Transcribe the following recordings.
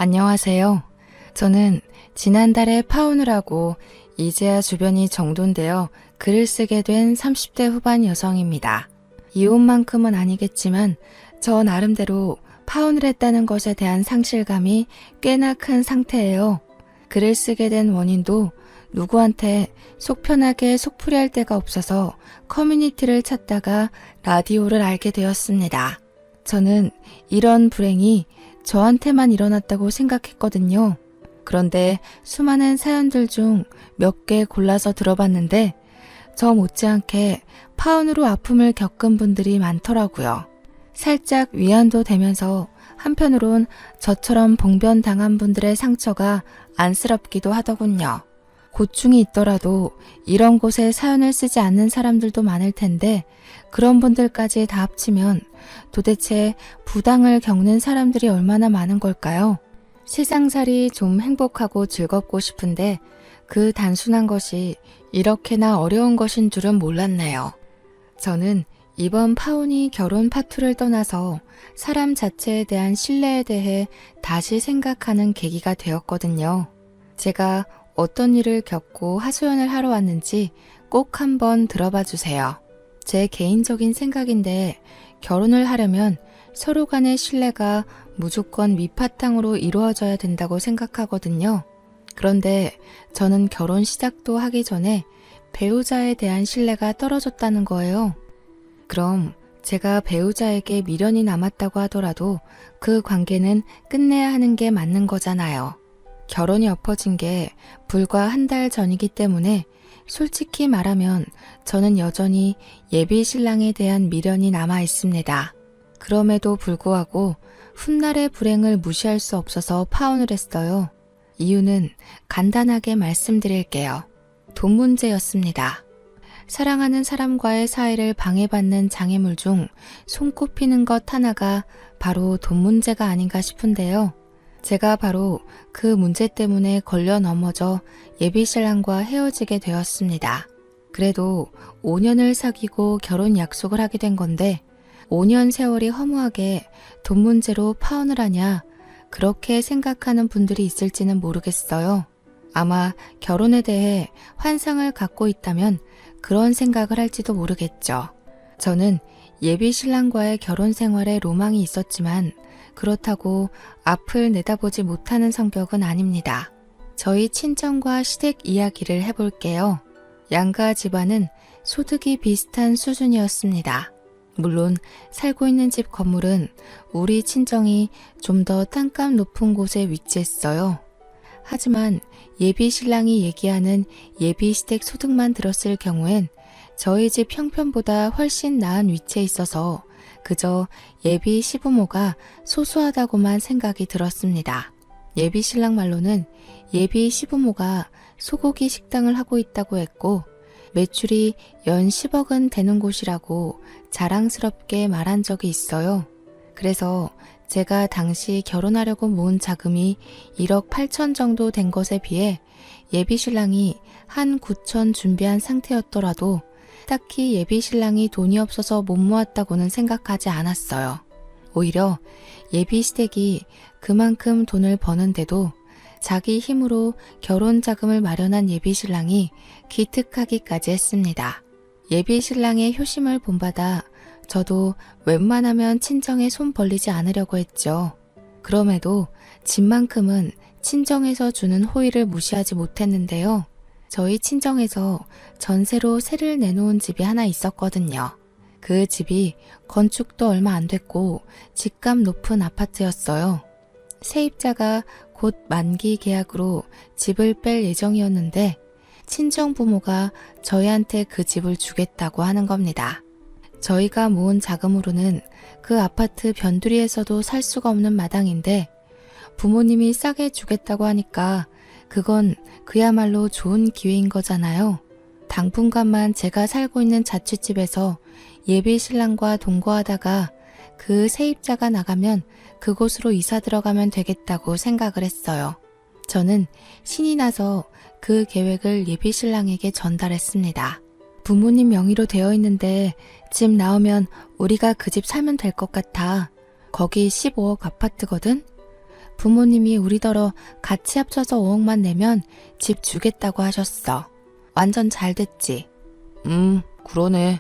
안녕하세요. 저는 지난달에 파혼을 하고 이제야 주변이 정돈되어 글을 쓰게 된 30대 후반 여성입니다. 이혼만큼은 아니겠지만 저 나름대로 파혼을 했다는 것에 대한 상실감이 꽤나 큰 상태예요. 글을 쓰게 된 원인도 누구한테 속 편하게 속풀이할 데가 없어서 커뮤니티를 찾다가 라디오를 알게 되었습니다. 저는 이런 불행이 저한테만 일어났다고 생각했거든요. 그런데 수많은 사연들 중 몇 개 골라서 들어봤는데 저 못지않게 파혼으로 아픔을 겪은 분들이 많더라고요. 살짝 위안도 되면서 한편으론 저처럼 봉변당한 분들의 상처가 안쓰럽기도 하더군요. 고충이 있더라도 이런 곳에 사연을 쓰지 않는 사람들도 많을 텐데 그런 분들까지 다 합치면 도대체 부당을 겪는 사람들이 얼마나 많은 걸까요? 세상살이 좀 행복하고 즐겁고 싶은데 그 단순한 것이 이렇게나 어려운 것인 줄은 몰랐네요. 저는 이번 파혼이 결혼 파투를 떠나서 사람 자체에 대한 신뢰에 대해 다시 생각하는 계기가 되었거든요. 제가 어떤 일을 겪고 하소연을 하러 왔는지 꼭 한번 들어봐 주세요. 제 개인적인 생각인데 결혼을 하려면 서로 간의 신뢰가 무조건 밑바탕으로 이루어져야 된다고 생각하거든요. 그런데 저는 결혼 시작도 하기 전에 배우자에 대한 신뢰가 떨어졌다는 거예요. 그럼 제가 배우자에게 미련이 남았다고 하더라도 그 관계는 끝내야 하는 게 맞는 거잖아요. 결혼이 엎어진 게 불과 한 달 전이기 때문에 솔직히 말하면 저는 여전히 예비 신랑에 대한 미련이 남아 있습니다. 그럼에도 불구하고 훗날의 불행을 무시할 수 없어서 파혼을 했어요. 이유는 간단하게 말씀드릴게요. 돈 문제였습니다. 사랑하는 사람과의 사이를 방해받는 장애물 중 손꼽히는 것 하나가 바로 돈 문제가 아닌가 싶은데요. 제가 바로 그 문제 때문에 걸려 넘어져 예비신랑과 헤어지게 되었습니다. 그래도 5년을 사귀고 결혼 약속을 하게 된 건데 5년 세월이 허무하게 돈 문제로 파혼을 하냐 그렇게 생각하는 분들이 있을지는 모르겠어요. 아마 결혼에 대해 환상을 갖고 있다면 그런 생각을 할지도 모르겠죠. 저는 예비신랑과의 결혼 생활에 로망이 있었지만 그렇다고 앞을 내다보지 못하는 성격은 아닙니다. 저희 친정과 시댁 이야기를 해볼게요. 양가 집안은 소득이 비슷한 수준이었습니다. 물론 살고 있는 집 건물은 우리 친정이 좀 더 땅값 높은 곳에 위치했어요. 하지만 예비 신랑이 얘기하는 예비 시댁 소득만 들었을 경우엔 저희 집 형편보다 훨씬 나은 위치에 있어서 그저 예비 시부모가 소소하다고만 생각이 들었습니다. 예비 신랑 말로는 예비 시부모가 소고기 식당을 하고 있다고 했고 매출이 연 10억은 되는 곳이라고 자랑스럽게 말한 적이 있어요. 그래서 제가 당시 결혼하려고 모은 자금이 1억 8천 정도 된 것에 비해 예비 신랑이 한 9천 준비한 상태였더라도 딱히 예비 신랑이 돈이 없어서 못 모았다고는 생각하지 않았어요. 오히려 예비 시댁이 그만큼 돈을 버는데도 자기 힘으로 결혼 자금을 마련한 예비 신랑이 기특하기까지 했습니다. 예비 신랑의 효심을 본받아 저도 웬만하면 친정에 손 벌리지 않으려고 했죠. 그럼에도 집만큼은 친정에서 주는 호의를 무시하지 못했는데요. 저희 친정에서 전세로 세를 내놓은 집이 하나 있었거든요. 그 집이 건축도 얼마 안 됐고 집값 높은 아파트였어요. 세입자가 곧 만기 계약으로 집을 뺄 예정이었는데 친정 부모가 저희한테 그 집을 주겠다고 하는 겁니다. 저희가 모은 자금으로는 그 아파트 변두리에서도 살 수가 없는 마당인데 부모님이 싸게 주겠다고 하니까 그건 그야말로 좋은 기회인 거잖아요. 당분간만 제가 살고 있는 자취집에서 예비 신랑과 동거하다가 그 세입자가 나가면 그곳으로 이사 들어가면 되겠다고 생각을 했어요. 저는 신이 나서 그 계획을 예비 신랑에게 전달했습니다. 부모님 명의로 되어 있는데 집 나오면 우리가 그 집 살면 될 것 같아. 거기 15억 아파트거든? 부모님이 우리더러 같이 합쳐서 5억만 내면 집 주겠다고 하셨어. 완전 잘 됐지? 그러네.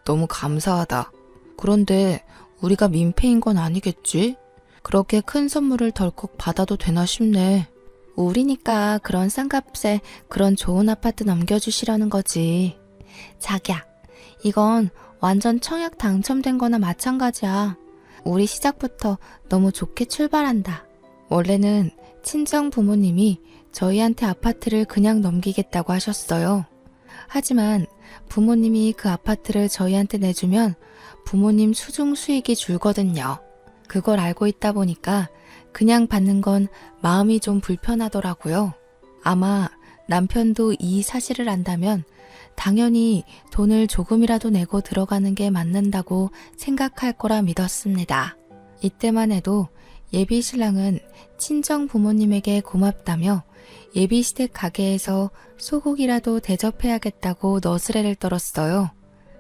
너무 감사하다. 그런데 우리가 민폐인 건 아니겠지? 그렇게 큰 선물을 덜컥 받아도 되나 싶네. 우리니까 그런 싼 값에 그런 좋은 아파트 넘겨주시려는 거지. 자기야, 이건 완전 청약 당첨된 거나 마찬가지야. 우리 시작부터 너무 좋게 출발한다. 원래는 친정 부모님이 저희한테 아파트를 그냥 넘기겠다고 하셨어요. 하지만 부모님이 그 아파트를 저희한테 내주면 부모님 수중 수익이 줄거든요. 그걸 알고 있다 보니까 그냥 받는 건 마음이 좀 불편하더라고요. 아마 남편도 이 사실을 안다면 당연히 돈을 조금이라도 내고 들어가는 게 맞는다고 생각할 거라 믿었습니다. 이때만 해도 예비 신랑은 친정 부모님에게 고맙다며 예비시댁 가게에서 소고기라도 대접해야겠다고 너스레를 떨었어요.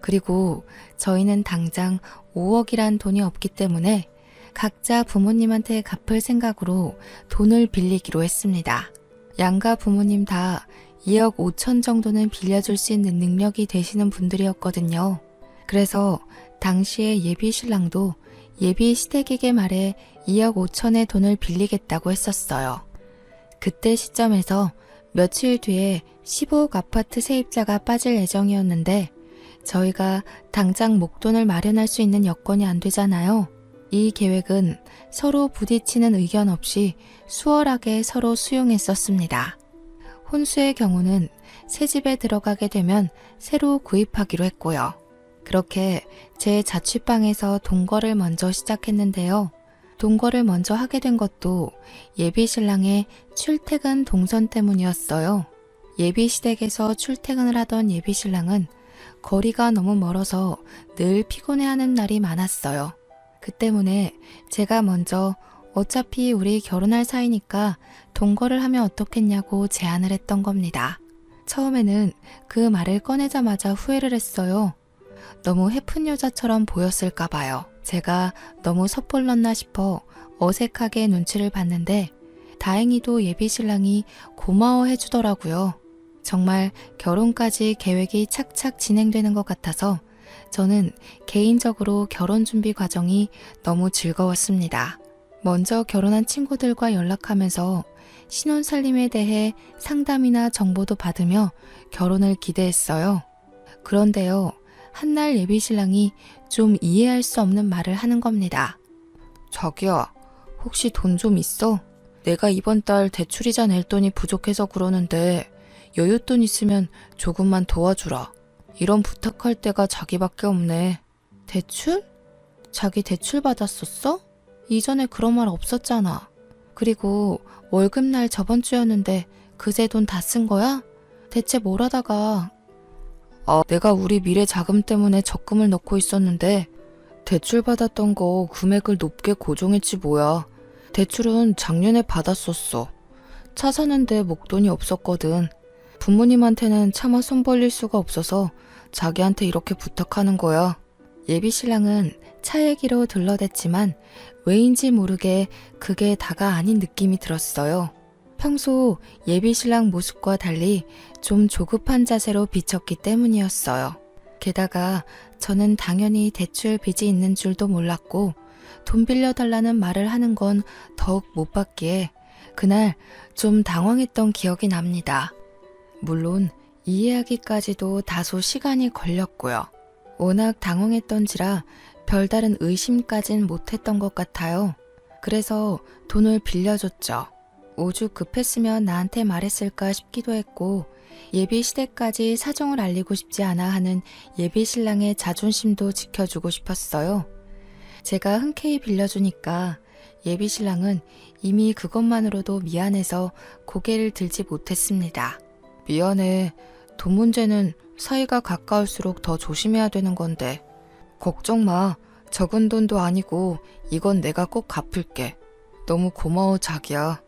그리고 저희는 당장 5억이란 돈이 없기 때문에 각자 부모님한테 갚을 생각으로 돈을 빌리기로 했습니다. 양가 부모님 다 2억 5천 정도는 빌려줄 수 있는 능력이 되시는 분들이었거든요. 그래서 당시에 예비 신랑도 예비 시댁에게 말해 2억 5천의 돈을 빌리겠다고 했었어요. 그때 시점에서 며칠 뒤에 15억 아파트 세입자가 빠질 예정이었는데 저희가 당장 목돈을 마련할 수 있는 여건이 안 되잖아요. 이 계획은 서로 부딪히는 의견 없이 수월하게 서로 수용했었습니다. 혼수의 경우는 새 집에 들어가게 되면 새로 구입하기로 했고요. 그렇게 제 자취방에서 동거를 먼저 시작했는데요. 동거를 먼저 하게 된 것도 예비 신랑의 출퇴근 동선 때문이었어요. 예비 시댁에서 출퇴근을 하던 예비 신랑은 거리가 너무 멀어서 늘 피곤해하는 날이 많았어요. 그 때문에 제가 먼저 어차피 우리 결혼할 사이니까 동거를 하면 어떻겠냐고 제안을 했던 겁니다. 처음에는 그 말을 꺼내자마자 후회를 했어요. 너무 해픈 여자처럼 보였을까 봐요. 제가 너무 섣불렀나 싶어 어색하게 눈치를 봤는데 다행히도 예비 신랑이 고마워해 주더라고요. 정말 결혼까지 계획이 착착 진행되는 것 같아서 저는 개인적으로 결혼 준비 과정이 너무 즐거웠습니다. 먼저 결혼한 친구들과 연락하면서 신혼살림에 대해 상담이나 정보도 받으며 결혼을 기대했어요. 그런데요, 한날 예비 신랑이 좀 이해할 수 없는 말을 하는 겁니다. 자기야, 혹시 돈 좀 있어? 내가 이번 달 대출이자 낼 돈이 부족해서 그러는데 여윳돈 있으면 조금만 도와주라. 이런 부탁할 때가 자기밖에 없네. 대출? 자기 대출 받았었어? 이전에 그런 말 없었잖아. 그리고 월급날 저번 주였는데 그새 돈 다 쓴 거야? 대체 뭘 하다가... 내가 우리 미래 자금 때문에 적금을 넣고 있었는데 대출 받았던 거 금액을 높게 고정했지 뭐야. 대출은 작년에 받았었어. 차 사는데 목돈이 없었거든. 부모님한테는 차마 손 벌릴 수가 없어서 자기한테 이렇게 부탁하는 거야. 예비 신랑은 차 얘기로 둘러댔지만 왜인지 모르게 그게 다가 아닌 느낌이 들었어요. 평소 예비 신랑 모습과 달리 좀 조급한 자세로 비쳤기 때문이었어요. 게다가 저는 당연히 대출 빚이 있는 줄도 몰랐고 돈 빌려달라는 말을 하는 건 더욱 못 받기에 그날 좀 당황했던 기억이 납니다. 물론 이해하기까지도 다소 시간이 걸렸고요. 워낙 당황했던지라 별다른 의심까진 못했던 것 같아요. 그래서 돈을 빌려줬죠. 오죽 급했으면 나한테 말했을까 싶기도 했고 예비 시댁까지 사정을 알리고 싶지 않아 하는 예비 신랑의 자존심도 지켜주고 싶었어요. 제가 흔쾌히 빌려주니까 예비 신랑은 이미 그것만으로도 미안해서 고개를 들지 못했습니다. 미안해. 돈 문제는 사이가 가까울수록 더 조심해야 되는 건데. 걱정 마. 적은 돈도 아니고 이건 내가 꼭 갚을게. 너무 고마워 자기야.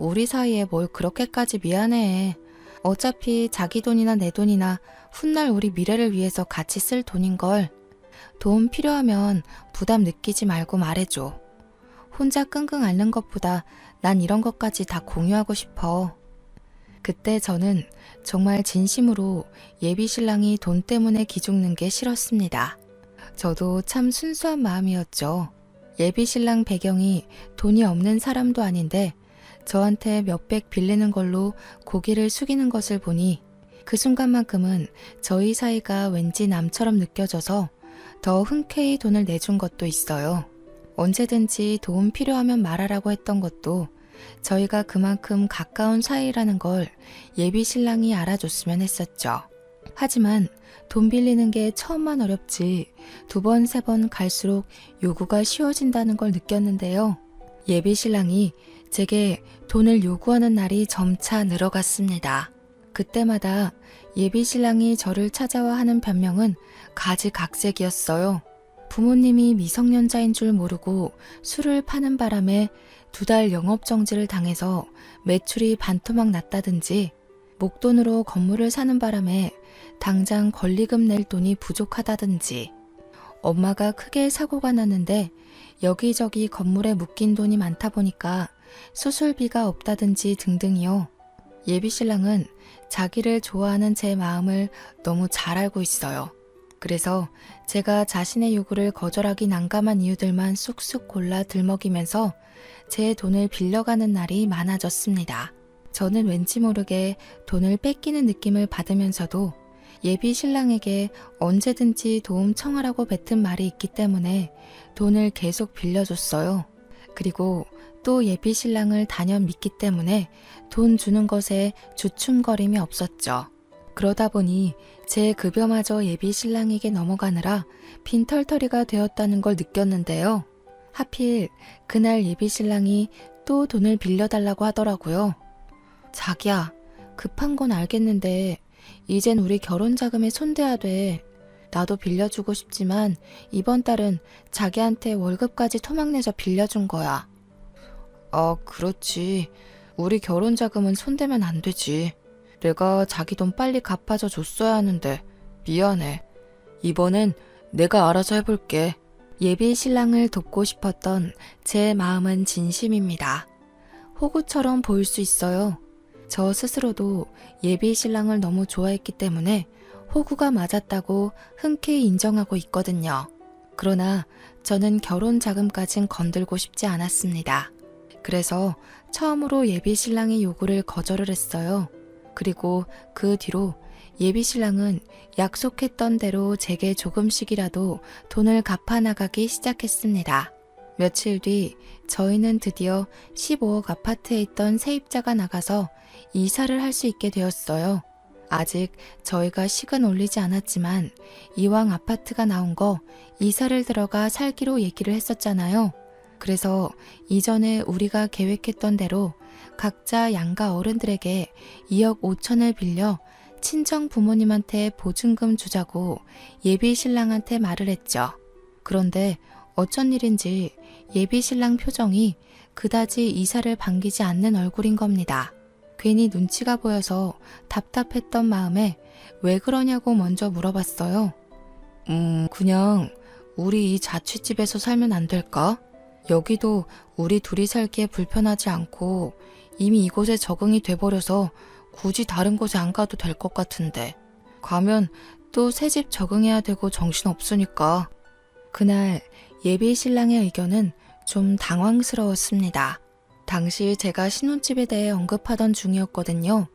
우리 사이에 뭘 그렇게까지 미안해. 어차피 자기 돈이나 내 돈이나 훗날 우리 미래를 위해서 같이 쓸 돈인걸. 도움 필요하면 부담 느끼지 말고 말해줘. 혼자 끙끙 앓는 것보다 난 이런 것까지 다 공유하고 싶어. 그때 저는 정말 진심으로 예비 신랑이 돈 때문에 기죽는 게 싫었습니다. 저도 참 순수한 마음이었죠. 예비 신랑 배경이 돈이 없는 사람도 아닌데 저한테 몇백 빌리는 걸로 고개를 숙이는 것을 보니 그 순간만큼은 저희 사이가 왠지 남처럼 느껴져서 더 흔쾌히 돈을 내준 것도 있어요. 언제든지 도움 필요하면 말하라고 했던 것도 저희가 그만큼 가까운 사이라는 걸 예비 신랑이 알아줬으면 했었죠. 하지만 돈 빌리는 게 처음만 어렵지 두 번, 세 번 갈수록 요구가 쉬워진다는 걸 느꼈는데요. 예비 신랑이 제게 돈을 요구하는 날이 점차 늘어갔습니다. 그때마다 예비 신랑이 저를 찾아와 하는 변명은 가지각색이었어요. 부모님이 미성년자인 줄 모르고 술을 파는 바람에 2달 영업정지를 당해서 매출이 반토막 났다든지 목돈으로 건물을 사는 바람에 당장 권리금 낼 돈이 부족하다든지 엄마가 크게 사고가 났는데 여기저기 건물에 묶인 돈이 많다 보니까 수술비가 없다든지 등등이요. 예비 신랑은 자기를 좋아하는 제 마음을 너무 잘 알고 있어요. 그래서 제가 자신의 요구를 거절하기 난감한 이유들만 쑥쑥 골라 들먹이면서 제 돈을 빌려가는 날이 많아졌습니다. 저는 왠지 모르게 돈을 뺏기는 느낌을 받으면서도 예비 신랑에게 언제든지 도움 청하라고 뱉은 말이 있기 때문에 돈을 계속 빌려줬어요. 그리고 또 예비 신랑을 단연 믿기 때문에 돈 주는 것에 주춤거림이 없었죠. 그러다 보니 제 급여마저 예비 신랑에게 넘어가느라 빈털터리가 되었다는 걸 느꼈는데요. 하필 그날 예비 신랑이 또 돈을 빌려달라고 하더라고요. 자기야, 급한 건 알겠는데 이젠 우리 결혼 자금에 손대야 돼. 나도 빌려주고 싶지만 이번 달은 자기한테 월급까지 토막내서 빌려준 거야. 아, 그렇지. 우리 결혼 자금은 손대면 안 되지. 내가 자기 돈 빨리 갚아줘 줬어야 하는데 미안해. 이번엔 내가 알아서 해볼게. 예비 신랑을 돕고 싶었던 제 마음은 진심입니다. 호구처럼 보일 수 있어요. 저 스스로도 예비 신랑을 너무 좋아했기 때문에 호구가 맞았다고 흔쾌히 인정하고 있거든요. 그러나 저는 결혼 자금까진 건들고 싶지 않았습니다. 그래서 처음으로 예비 신랑의 요구를 거절을 했어요. 그리고 그 뒤로 예비 신랑은 약속했던 대로 제게 조금씩이라도 돈을 갚아 나가기 시작했습니다. 며칠 뒤 저희는 드디어 15억 아파트에 있던 세입자가 나가서 이사를 할 수 있게 되었어요. 아직 저희가 식은 올리지 않았지만 이왕 아파트가 나온 거 이사를 들어가 살기로 얘기를 했었잖아요. 그래서 이전에 우리가 계획했던 대로 각자 양가 어른들에게 2억 5천을 빌려 친정 부모님한테 보증금 주자고 예비 신랑한테 말을 했죠. 그런데 어쩐 일인지 예비 신랑 표정이 그다지 이사를 반기지 않는 얼굴인 겁니다. 괜히 눈치가 보여서 답답했던 마음에 왜 그러냐고 먼저 물어봤어요. 그냥 우리 이 자취집에서 살면 안 될까? 여기도 우리 둘이 살기에 불편하지 않고 이미 이곳에 적응이 돼버려서 굳이 다른 곳에 안 가도 될 것 같은데 가면 또 새 집 적응해야 되고 정신없으니까. 그날 예비 신랑의 의견은 좀 당황스러웠습니다. 당시 제가 신혼집에 대해 언급하던 중이었거든요.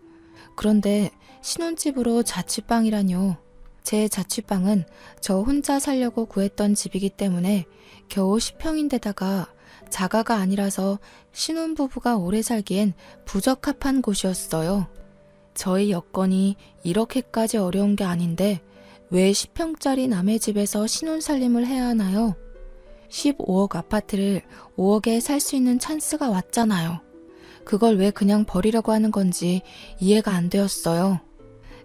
그런데 신혼집으로 자취방이라뇨. 제 자취방은 저 혼자 살려고 구했던 집이기 때문에 겨우 10평인데다가 자가가 아니라서 신혼부부가 오래 살기엔 부적합한 곳이었어요. 저희 여건이 이렇게까지 어려운 게 아닌데 왜 10평짜리 남의 집에서 신혼살림을 해야 하나요? 15억 아파트를 5억에 살 수 있는 찬스가 왔잖아요. 그걸 왜 그냥 버리려고 하는 건지 이해가 안 되었어요.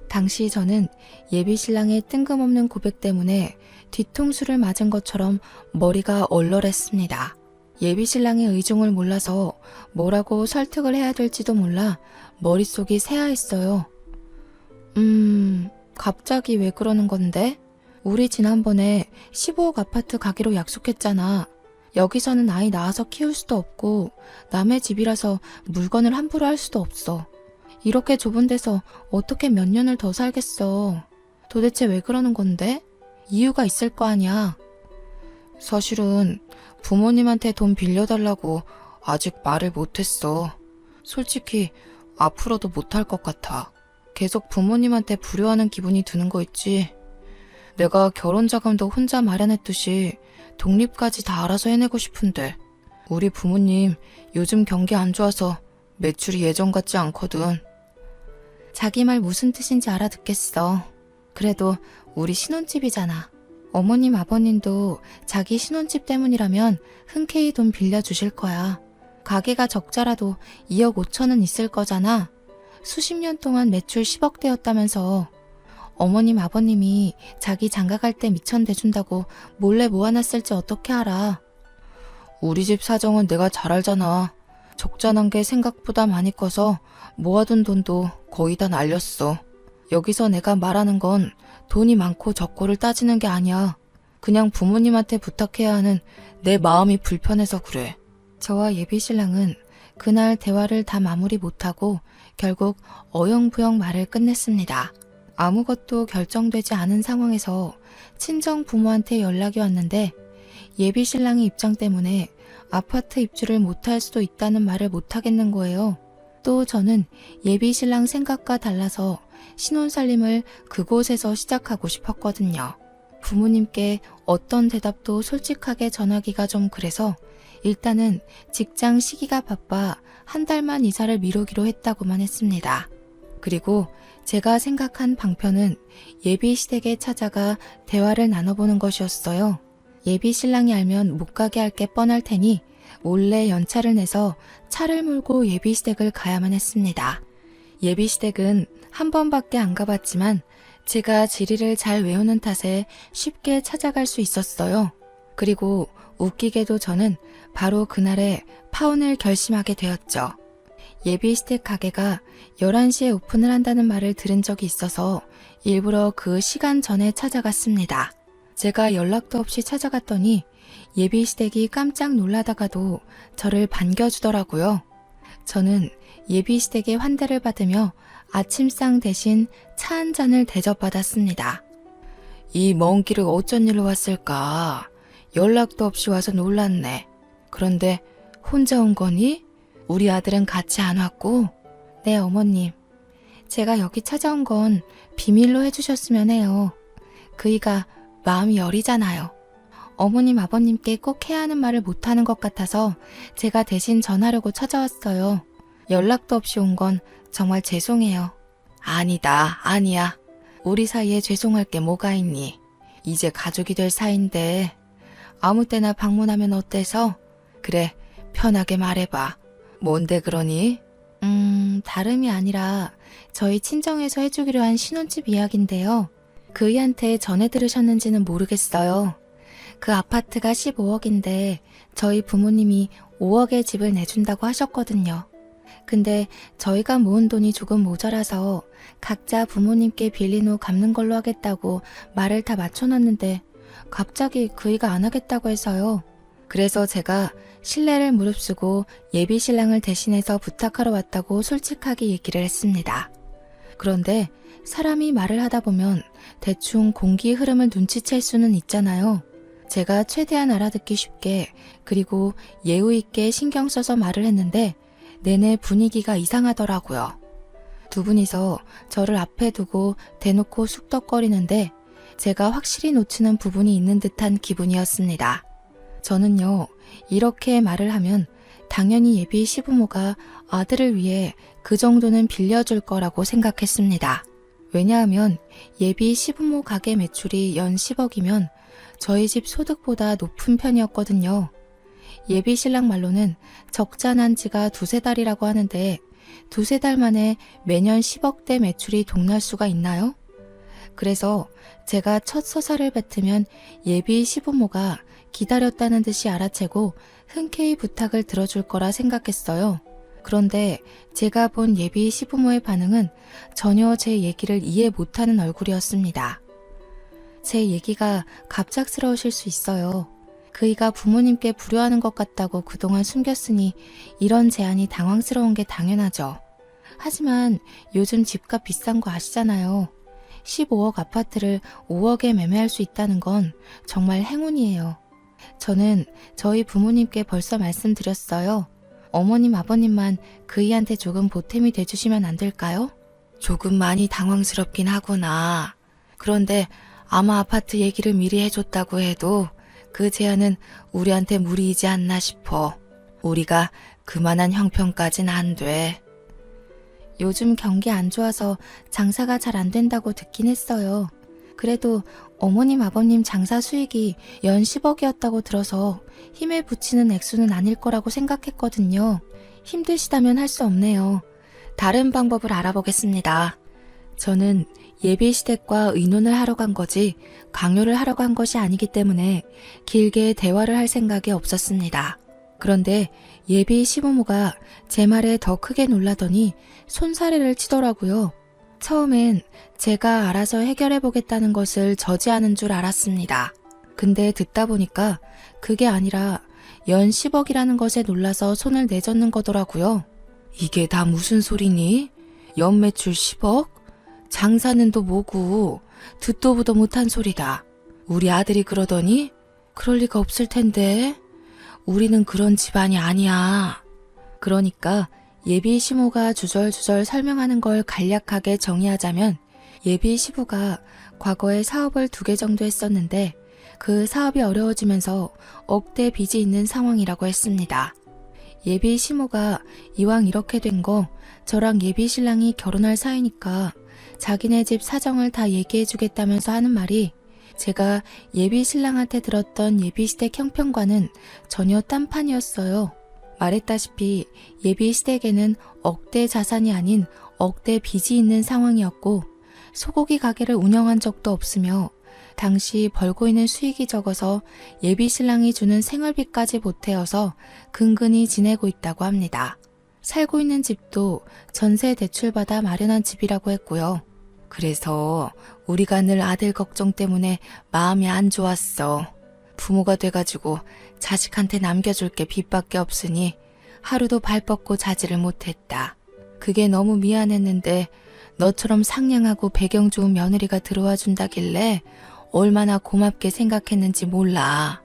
당시 저는 예비 신랑의 뜬금없는 고백 때문에 뒤통수를 맞은 것처럼 머리가 얼얼했습니다. 예비 신랑의 의중을 몰라서 뭐라고 설득을 해야 될지도 몰라 머릿속이 새하했어요. 갑자기 왜 그러는 건데? 우리 지난번에 15억 아파트 가기로 약속했잖아. 여기서는 아이 낳아서 키울 수도 없고 남의 집이라서 물건을 함부로 할 수도 없어. 이렇게 좁은 데서 어떻게 몇 년을 더 살겠어. 도대체 왜 그러는 건데? 이유가 있을 거 아니야. 사실은 부모님한테 돈 빌려달라고 아직 말을 못했어. 솔직히 앞으로도 못할 것 같아. 계속 부모님한테 불효하는 기분이 드는 거 있지. 내가 결혼 자금도 혼자 마련했듯이 독립까지 다 알아서 해내고 싶은데 우리 부모님 요즘 경기 안 좋아서 매출이 예전 같지 않거든. 자기 말 무슨 뜻인지 알아듣겠어. 그래도 우리 신혼집이잖아. 어머님 아버님도 자기 신혼집 때문이라면 흔쾌히 돈 빌려주실 거야. 가게가 적자라도 2억 5천은 있을 거잖아. 수십 년 동안 매출 10억대였다면서 어머님 아버님이 자기 장가갈 때 미천 대준다고 몰래 모아놨을지 어떻게 알아. 우리 집 사정은 내가 잘 알잖아. 적자난 게 생각보다 많이 커서 모아둔 돈도 거의 다 날렸어. 여기서 내가 말하는 건 돈이 많고 적고를 따지는 게 아니야. 그냥 부모님한테 부탁해야 하는 내 마음이 불편해서 그래. 저와 예비신랑은 그날 대화를 다 마무리 못하고 결국 어영부영 말을 끝냈습니다. 아무것도 결정되지 않은 상황에서 친정 부모한테 연락이 왔는데 예비신랑의 입장 때문에 아파트 입주를 못할 수도 있다는 말을 못하겠는 거예요. 또 저는 예비신랑 생각과 달라서 신혼살림을 그곳에서 시작하고 싶었거든요. 부모님께 어떤 대답도 솔직하게 전하기가 좀 그래서 일단은 직장 시기가 바빠 한 달만 이사를 미루기로 했다고만 했습니다. 그리고 제가 생각한 방편은 예비 시댁에 찾아가 대화를 나눠보는 것이었어요. 예비 신랑이 알면 못 가게 할 게 뻔할 테니 몰래 연차를 내서 차를 몰고 예비 시댁을 가야만 했습니다. 예비 시댁은 한 번밖에 안 가봤지만 제가 지리를 잘 외우는 탓에 쉽게 찾아갈 수 있었어요. 그리고 웃기게도 저는 바로 그날에 파혼을 결심하게 되었죠. 예비 시댁 가게가 11시에 오픈을 한다는 말을 들은 적이 있어서 일부러 그 시간 전에 찾아갔습니다. 제가 연락도 없이 찾아갔더니 예비 시댁이 깜짝 놀라다가도 저를 반겨주더라고요. 저는 예비 시댁의 환대를 받으며 아침상 대신 차 한 잔을 대접받았습니다. 이 먼 길을 어쩐 일로 왔을까? 연락도 없이 와서 놀랐네. 그런데 혼자 온 거니? 우리 아들은 같이 안 왔고? 네, 어머님. 제가 여기 찾아온 건 비밀로 해주셨으면 해요. 그이가 마음이 여리잖아요. 어머님, 아버님께 꼭 해야 하는 말을 못하는 것 같아서 제가 대신 전하려고 찾아왔어요. 연락도 없이 온 건 정말 죄송해요. 아니다, 아니야. 우리 사이에 죄송할 게 뭐가 있니? 이제 가족이 될 사이인데 아무 때나 방문하면 어때서? 그래, 편하게 말해봐. 뭔데 그러니? 다름이 아니라 저희 친정에서 해주기로 한 신혼집 이야기인데요. 그이한테 전해 들으셨는지는 모르겠어요. 그 아파트가 15억인데 저희 부모님이 5억의 집을 내준다고 하셨거든요. 근데 저희가 모은 돈이 조금 모자라서 각자 부모님께 빌린 후 갚는 걸로 하겠다고 말을 다 맞춰놨는데 갑자기 그이가 안 하겠다고 해서요. 그래서 제가 신뢰를 무릅쓰고 예비 신랑을 대신해서 부탁하러 왔다고 솔직하게 얘기를 했습니다. 그런데 사람이 말을 하다 보면 대충 공기 흐름을 눈치챌 수는 있잖아요. 제가 최대한 알아듣기 쉽게 그리고 예우 있게 신경 써서 말을 했는데 내내 분위기가 이상하더라고요. 두 분이서 저를 앞에 두고 대놓고 쑥덕거리는데 제가 확실히 놓치는 부분이 있는 듯한 기분이었습니다. 저는요, 이렇게 말을 하면 당연히 예비 시부모가 아들을 위해 그 정도는 빌려줄 거라고 생각했습니다. 왜냐하면 예비 시부모 가게 매출이 연 10억이면 저희 집 소득보다 높은 편이었거든요. 예비 신랑 말로는 적자 난 지가 두세 달이라고 하는데 두세 달 만에 매년 10억대 매출이 동날 수가 있나요? 그래서 제가 첫 서사를 뱉으면 예비 시부모가 기다렸다는 듯이 알아채고 흔쾌히 부탁을 들어줄 거라 생각했어요. 그런데 제가 본 예비 시부모의 반응은 전혀 제 얘기를 이해 못하는 얼굴이었습니다. 제 얘기가 갑작스러우실 수 있어요. 그이가 부모님께 불효하는 것 같다고 그동안 숨겼으니 이런 제안이 당황스러운 게 당연하죠. 하지만 요즘 집값 비싼 거 아시잖아요. 15억 아파트를 5억에 매매할 수 있다는 건 정말 행운이에요. 저는 저희 부모님께 벌써 말씀드렸어요. 어머님, 아버님만 그이한테 조금 보탬이 돼주시면 안 될까요? 조금 많이 당황스럽긴 하구나. 그런데 아마 아파트 얘기를 미리 해줬다고 해도 그 제안은 우리한테 무리이지 않나 싶어. 우리가 그만한 형편까진 안 돼. 요즘 경기 안 좋아서 장사가 잘 안 된다고 듣긴 했어요. 그래도 어머님, 아버님 장사 수익이 연 10억이었다고 들어서 힘에 부치는 액수는 아닐 거라고 생각했거든요. 힘드시다면 할 수 없네요. 다른 방법을 알아보겠습니다. 저는 예비시댁과 의논을 하러 간 거지 강요를 하러 간 것이 아니기 때문에 길게 대화를 할 생각이 없었습니다. 그런데 예비 시부모가 제 말에 더 크게 놀라더니 손사래를 치더라고요. 처음엔 제가 알아서 해결해보겠다는 것을 저지하는 줄 알았습니다. 근데 듣다 보니까 그게 아니라 연 10억이라는 것에 놀라서 손을 내젓는 거더라고요. 이게 다 무슨 소리니? 연매출 10억? 장사는 또 뭐고 듣도 보도 못한 소리다. 우리 아들이 그러더니? 그럴 리가 없을 텐데. 우리는 그런 집안이 아니야. 그러니까 예비 시모가 주절주절 설명하는 걸 간략하게 정의하자면 예비 시부가 과거에 사업을 2개 정도 했었는데 그 사업이 어려워지면서 억대 빚이 있는 상황이라고 했습니다. 예비 시모가 이왕 이렇게 된 거 저랑 예비 신랑이 결혼할 사이니까 자기네 집 사정을 다 얘기해 주겠다면서 하는 말이 제가 예비 신랑한테 들었던 예비시댁 형편과는 전혀 딴판이었어요. 말했다시피 예비시댁에는 억대 자산이 아닌 억대 빚이 있는 상황이었고 소고기 가게를 운영한 적도 없으며 당시 벌고 있는 수익이 적어서 예비 신랑이 주는 생활비까지 보태어서 근근히 지내고 있다고 합니다. 살고 있는 집도 전세 대출받아 마련한 집이라고 했고요. 그래서 우리가 늘 아들 걱정 때문에 마음이 안 좋았어. 부모가 돼가지고 자식한테 남겨줄 게 빚밖에 없으니 하루도 발 뻗고 자지를 못했다. 그게 너무 미안했는데 너처럼 상냥하고 배경 좋은 며느리가 들어와 준다길래 얼마나 고맙게 생각했는지 몰라.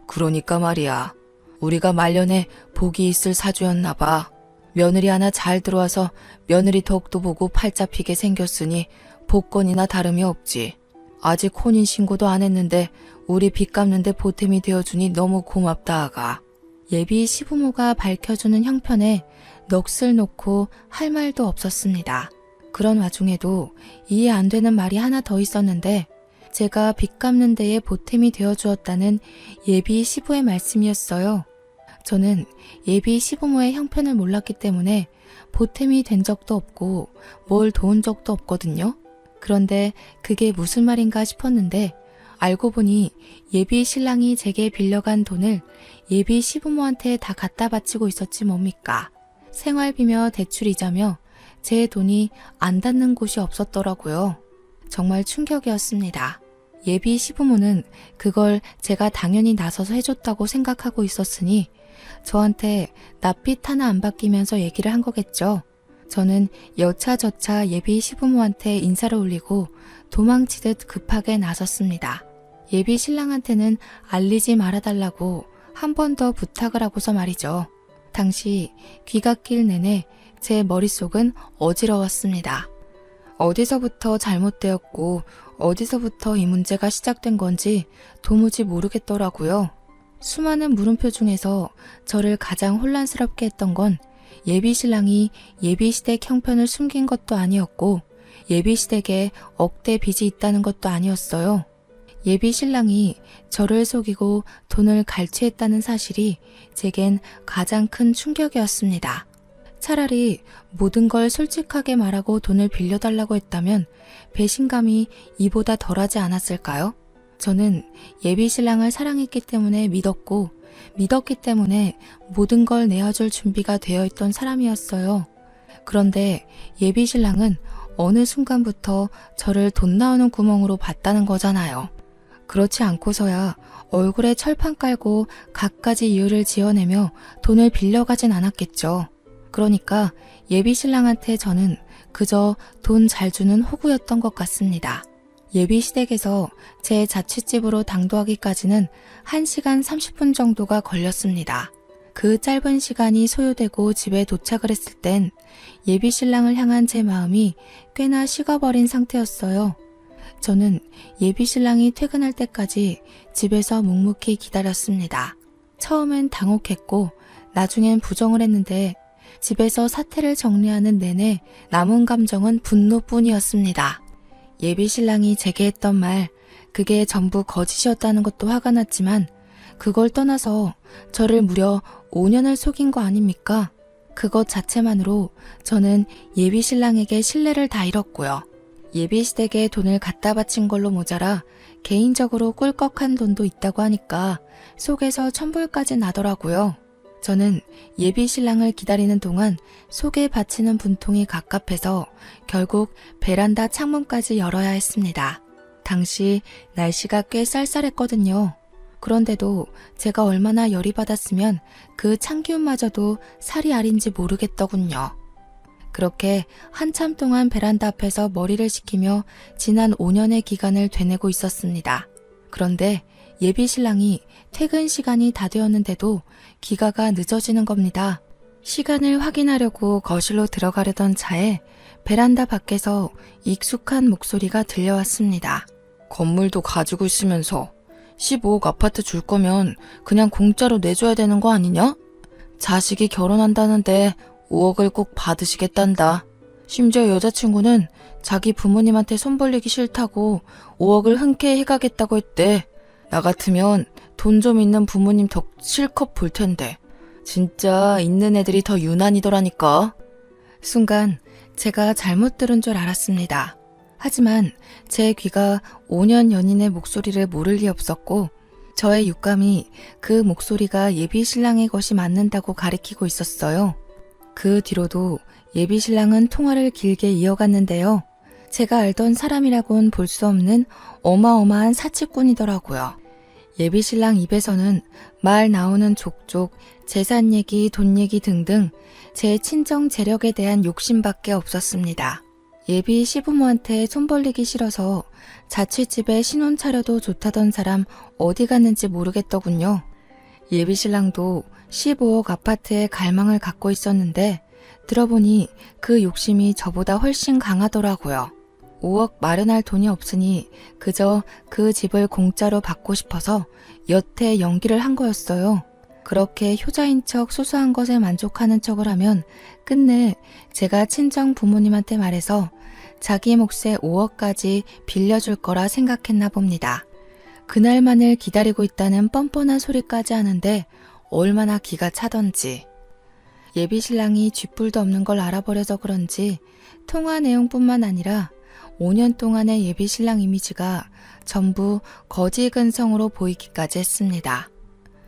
그러니까 말이야. 우리가 말년에 복이 있을 사주였나 봐. 며느리 하나 잘 들어와서 며느리 덕도 보고 팔 잡히게 생겼으니 복권이나 다름이 없지. 아직 혼인신고도 안 했는데 우리 빚 갚는데 보탬이 되어주니 너무 고맙다 아가. 예비 시부모가 밝혀주는 형편에 넋을 놓고 할 말도 없었습니다. 그런 와중에도 이해 안 되는 말이 하나 더 있었는데 제가 빚 갚는 데에 보탬이 되어주었다는 예비 시부의 말씀이었어요. 저는 예비 시부모의 형편을 몰랐기 때문에 보탬이 된 적도 없고 뭘 도운 적도 없거든요. 그런데 그게 무슨 말인가 싶었는데 알고 보니 예비 신랑이 제게 빌려간 돈을 예비 시부모한테 다 갖다 바치고 있었지 뭡니까. 생활비며 대출이자며 제 돈이 안 닿는 곳이 없었더라고요. 정말 충격이었습니다. 예비 시부모는 그걸 제가 당연히 나서서 해줬다고 생각하고 있었으니 저한테 낯빛 하나 안 바뀌면서 얘기를 한 거겠죠. 저는 여차저차 예비 시부모한테 인사를 올리고 도망치듯 급하게 나섰습니다. 예비 신랑한테는 알리지 말아달라고 한 번 더 부탁을 하고서 말이죠. 당시 귀갓길 내내 제 머릿속은 어지러웠습니다. 어디서부터 잘못되었고 어디서부터 이 문제가 시작된 건지 도무지 모르겠더라고요. 수많은 물음표 중에서 저를 가장 혼란스럽게 했던 건 예비 신랑이 예비시댁 형편을 숨긴 것도 아니었고 예비시댁에 억대 빚이 있다는 것도 아니었어요. 예비 신랑이 저를 속이고 돈을 갈취했다는 사실이 제겐 가장 큰 충격이었습니다. 차라리 모든 걸 솔직하게 말하고 돈을 빌려달라고 했다면 배신감이 이보다 덜하지 않았을까요? 저는 예비 신랑을 사랑했기 때문에 믿었기 때문에 모든 걸 내어줄 준비가 되어 있던 사람이었어요. 그런데 예비 신랑은 어느 순간부터 저를 돈 나오는 구멍으로 봤다는 거잖아요. 그렇지 않고서야 얼굴에 철판 깔고 갖가지 이유를 지어내며 돈을 빌려가진 않았겠죠. 그러니까 예비 신랑한테 저는 그저 돈 잘 주는 호구였던 것 같습니다. 예비 시댁에서 제 자취집으로 당도하기까지는 1시간 30분 정도가 걸렸습니다. 그 짧은 시간이 소요되고 집에 도착을 했을 땐 예비 신랑을 향한 제 마음이 꽤나 식어버린 상태였어요. 저는 예비 신랑이 퇴근할 때까지 집에서 묵묵히 기다렸습니다. 처음엔 당혹했고 나중엔 부정을 했는데 집에서 사태를 정리하는 내내 남은 감정은 분노뿐이었습니다. 예비 신랑이 제게 했던 말, 그게 전부 거짓이었다는 것도 화가 났지만 그걸 떠나서 저를 무려 5년을 속인 거 아닙니까? 그것 자체만으로 저는 예비 신랑에게 신뢰를 다 잃었고요. 예비 시댁에 돈을 갖다 바친 걸로 모자라 개인적으로 꿀꺽한 돈도 있다고 하니까 속에서 천불까지 나더라고요. 저는 예비 신랑을 기다리는 동안 속에 받치는 분통이 갑갑해서 결국 베란다 창문까지 열어야 했습니다. 당시 날씨가 꽤 쌀쌀했거든요. 그런데도 제가 얼마나 열이 받았으면 그 찬기운마저도 살이 아린지 모르겠더군요. 그렇게 한참 동안 베란다 앞에서 머리를 식히며 지난 5년의 기간을 되내고 있었습니다. 그런데 예비 신랑이 퇴근 시간이 다 되었는데도 귀가가 늦어지는 겁니다. 시간을 확인하려고 거실로 들어가려던 차에 베란다 밖에서 익숙한 목소리가 들려왔습니다. 건물도 가지고 있으면서 15억 아파트 줄 거면 그냥 공짜로 내줘야 되는 거 아니냐? 자식이 결혼한다는데 5억을 꼭 받으시겠단다. 심지어 여자친구는 자기 부모님한테 손 벌리기 싫다고 5억을 흔쾌히 해가겠다고 했대. 나 같으면 돈 좀 있는 부모님 덕 실컷 볼 텐데. 진짜 있는 애들이 더 유난이더라니까. 순간 제가 잘못 들은 줄 알았습니다. 하지만 제 귀가 5년 연인의 목소리를 모를 리 없었고 저의 육감이 그 목소리가 예비 신랑의 것이 맞는다고 가리키고 있었어요. 그 뒤로도 예비 신랑은 통화를 길게 이어갔는데요. 제가 알던 사람이라고는 볼 수 없는 어마어마한 사치꾼이더라고요. 예비 신랑 입에서는 말 나오는 족족, 재산 얘기, 돈 얘기 등등 제 친정 재력에 대한 욕심밖에 없었습니다. 예비 시부모한테 손 벌리기 싫어서 자취집에 신혼 차려도 좋다던 사람 어디 갔는지 모르겠더군요. 예비 신랑도 15억 아파트에 갈망을 갖고 있었는데 들어보니 그 욕심이 저보다 훨씬 강하더라고요. 5억 마련할 돈이 없으니 그저 그 집을 공짜로 받고 싶어서 여태 연기를 한 거였어요. 그렇게 효자인 척 소소한 것에 만족하는 척을 하면 끝내 제가 친정 부모님한테 말해서 자기 몫의 5억까지 빌려줄 거라 생각했나 봅니다. 그날만을 기다리고 있다는 뻔뻔한 소리까지 하는데 얼마나 기가 차던지. 예비 신랑이 쥐뿔도 없는 걸 알아버려서 그런지 통화 내용뿐만 아니라 5년 동안의 예비 신랑 이미지가 전부 거지 근성으로 보이기까지 했습니다.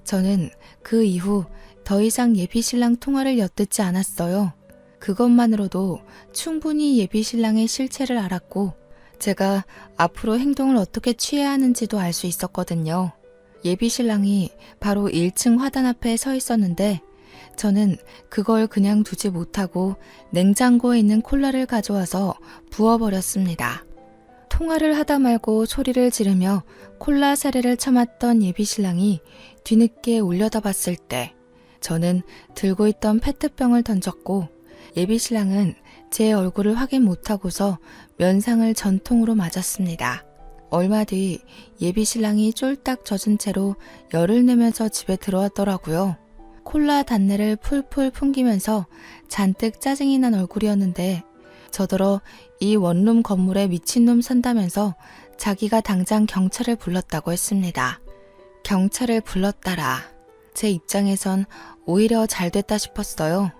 저는 그 이후 더 이상 예비 신랑 통화를 엿듣지 않았어요. 그것만으로도 충분히 예비 신랑의 실체를 알았고 제가 앞으로 행동을 어떻게 취해야 하는지도 알 수 있었거든요. 예비 신랑이 바로 1층 화단 앞에 서 있었는데 저는 그걸 그냥 두지 못하고 냉장고에 있는 콜라를 가져와서 부어버렸습니다. 통화를 하다 말고 소리를 지르며 콜라 사례를 처맞던 예비 신랑이 뒤늦게 올려다봤을 때 저는 들고 있던 페트병을 던졌고 예비 신랑은 제 얼굴을 확인 못하고서 면상을 전통으로 맞았습니다. 얼마 뒤 예비 신랑이 쫄딱 젖은 채로 열을 내면서 집에 들어왔더라고요. 콜라 단내를 풀풀 풍기면서 잔뜩 짜증이 난 얼굴이었는데 저더러 이 원룸 건물에 미친놈 산다면서 자기가 당장 경찰을 불렀다고 했습니다. 경찰을 불렀다라. 제 입장에선 오히려 잘 됐다 싶었어요.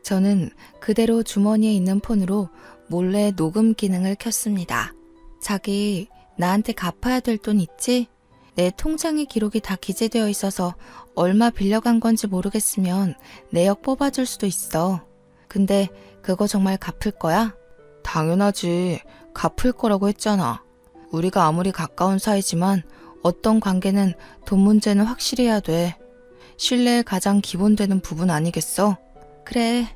저는 그대로 주머니에 있는 폰으로 몰래 녹음 기능을 켰습니다. 자기 나한테 갚아야 될 돈 있지? 내 통장의 기록이 다 기재되어 있어서 얼마 빌려간 건지 모르겠으면 내역 뽑아줄 수도 있어. 근데 그거 정말 갚을 거야? 당연하지. 갚을 거라고 했잖아. 우리가 아무리 가까운 사이지만 어떤 관계는 돈 문제는 확실해야 돼. 신뢰의 가장 기본 되는 부분 아니겠어? 그래,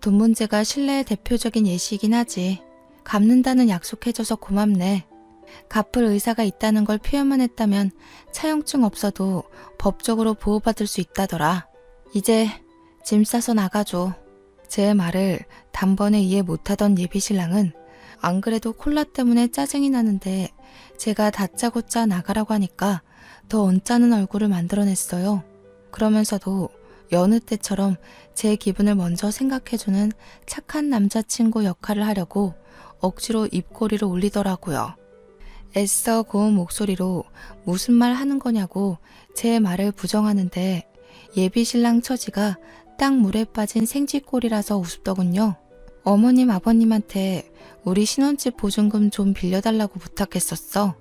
돈 문제가 신뢰의 대표적인 예시이긴 하지. 갚는다는 약속해줘서 고맙네. 갚을 의사가 있다는 걸 표현만 했다면 차용증 없어도 법적으로 보호받을 수 있다더라. 이제 짐 싸서 나가줘. 제 말을 단번에 이해 못하던 예비신랑은 안 그래도 콜라 때문에 짜증이 나는데 제가 다짜고짜 나가라고 하니까 더 언짢은 얼굴을 만들어냈어요. 그러면서도 여느 때처럼 제 기분을 먼저 생각해주는 착한 남자친구 역할을 하려고 억지로 입꼬리를 올리더라고요. 애써 고운 목소리로 무슨 말 하는 거냐고 제 말을 부정하는데 예비신랑 처지가 딱 물에 빠진 생쥐꼴이라서 우습더군요. 어머님 아버님한테 우리 신혼집 보증금 좀 빌려달라고 부탁했었어.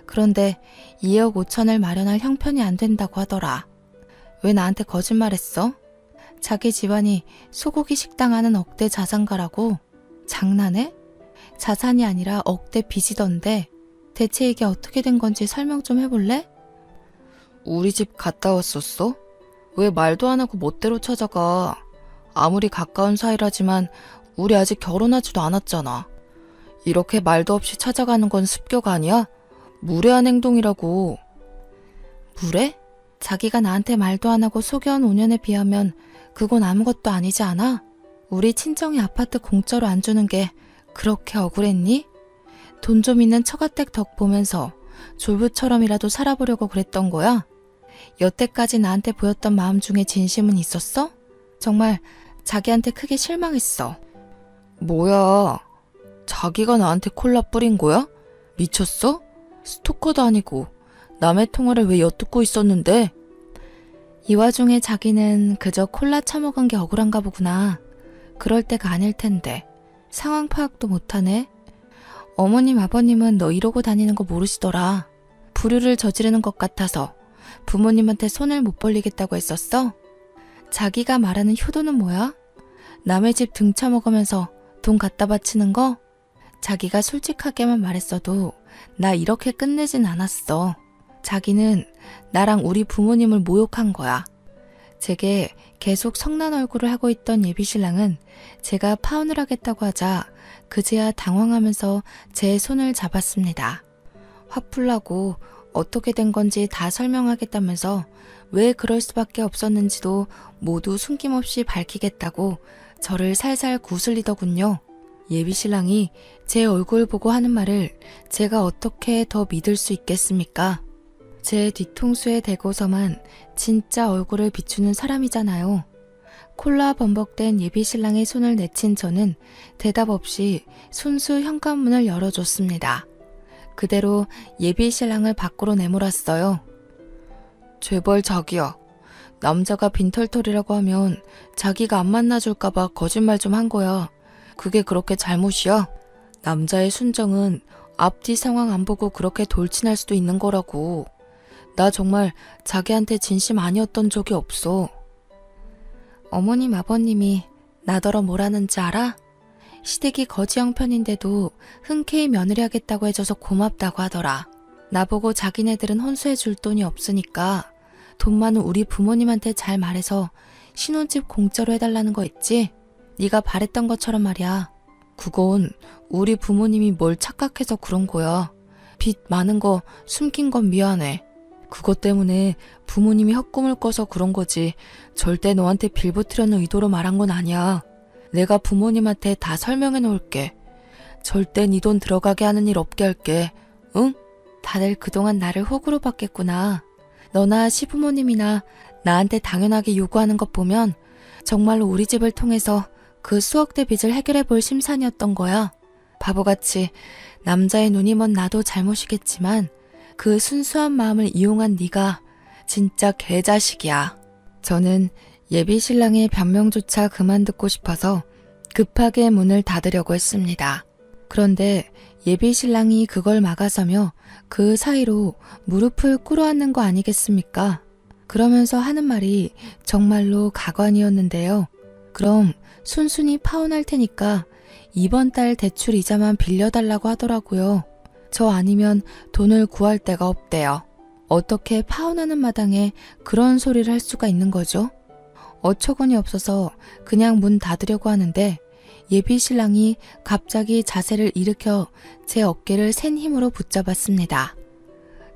그런데 2억 5천을 마련할 형편이 안 된다고 하더라. 왜 나한테 거짓말했어? 자기 집안이 소고기 식당 하는 억대 자산가라고? 장난해? 자산이 아니라 억대 빚이던데 대체 이게 어떻게 된 건지 설명 좀 해볼래? 우리 집 갔다 왔었어? 왜 말도 안 하고 멋대로 찾아가? 아무리 가까운 사이라지만 우리 아직 결혼하지도 않았잖아. 이렇게 말도 없이 찾아가는 건 습격 아니야? 무례한 행동이라고. 무례? 자기가 나한테 말도 안 하고 속여온 5년에 비하면 그건 아무것도 아니지 않아? 우리 친정이 아파트 공짜로 안 주는 게 그렇게 억울했니? 돈 좀 있는 처가댁 덕 보면서 졸부처럼이라도 살아보려고 그랬던 거야? 여태까지 나한테 보였던 마음 중에 진심은 있었어? 정말 자기한테 크게 실망했어. 뭐야? 자기가 나한테 콜라 뿌린 거야? 미쳤어? 스토커도 아니고 남의 통화를 왜 엿듣고 있었는데? 이 와중에 자기는 그저 콜라 처먹은 게 억울한가 보구나. 그럴 때가 아닐 텐데. 상황 파악도 못하네. 어머님 아버님은 너 이러고 다니는 거 모르시더라. 불효를 저지르는 것 같아서 부모님한테 손을 못 벌리겠다고 했었어? 자기가 말하는 효도는 뭐야? 남의 집 등쳐먹으면서 돈 갖다 바치는 거? 자기가 솔직하게만 말했어도 나 이렇게 끝내진 않았어. 자기는 나랑 우리 부모님을 모욕한 거야. 제게 계속 성난 얼굴을 하고 있던 예비신랑은 제가 파혼을 하겠다고 하자 그제야 당황하면서 제 손을 잡았습니다. 화풀나고 어떻게 된 건지 다 설명하겠다면서 왜 그럴 수밖에 없었는지도 모두 숨김없이 밝히겠다고 저를 살살 구슬리더군요. 예비신랑이 제 얼굴 보고 하는 말을 제가 어떻게 더 믿을 수 있겠습니까? 제 뒤통수에 대고서만 진짜 얼굴을 비추는 사람이잖아요. 콜라 범벅된 예비신랑의 손을 내친 저는 대답 없이 손수 현관문을 열어줬습니다. 그대로 예비신랑을 밖으로 내몰았어요. 제발 자기야. 남자가 빈털털이라고 하면 자기가 안 만나줄까봐 거짓말 좀 한 거야. 그게 그렇게 잘못이야? 남자의 순정은 앞뒤 상황 안 보고 그렇게 돌진할 수도 있는 거라고. 나 정말 자기한테 진심 아니었던 적이 없어. 어머님 아버님이 나더러 뭐라는지 알아? 시댁이 거지 형편인데도 흔쾌히 며느리 하겠다고 해줘서 고맙다고 하더라. 나보고 자기네들은 혼수해 줄 돈이 없으니까 돈 많은 우리 부모님한테 잘 말해서 신혼집 공짜로 해달라는 거 있지? 네가 바랬던 것처럼 말이야. 그건 우리 부모님이 뭘 착각해서 그런 거야. 빚 많은 거 숨긴 건 미안해. 그것 때문에 부모님이 헛꿈을 꿔서 그런 거지. 절대 너한테 빌붙으려는 의도로 말한 건 아니야. 내가 부모님한테 다 설명해 놓을게. 절대 네 돈 들어가게 하는 일 없게 할게. 응? 다들 그동안 나를 호구로 봤겠구나. 너나 시부모님이나 나한테 당연하게 요구하는 것 보면 정말로 우리 집을 통해서 그 수억대 빚을 해결해 볼 심산이었던 거야. 바보같이 남자의 눈이 먼 나도 잘못이겠지만 그 순수한 마음을 이용한 네가 진짜 개자식이야. 저는 예비신랑의 변명조차 그만 듣고 싶어서 급하게 문을 닫으려고 했습니다. 그런데 예비신랑이 그걸 막아서며 그 사이로 무릎을 꿇어앉는 거 아니겠습니까? 그러면서 하는 말이 정말로 가관이었는데요. 그럼 순순히 파혼할 테니까 이번 달 대출 이자만 빌려달라고 하더라고요. 저 아니면 돈을 구할 데가 없대요. 어떻게 파혼하는 마당에 그런 소리를 할 수가 있는 거죠? 어처구니 없어서 그냥 문 닫으려고 하는데 예비 신랑이 갑자기 자세를 일으켜 제 어깨를 센 힘으로 붙잡았습니다.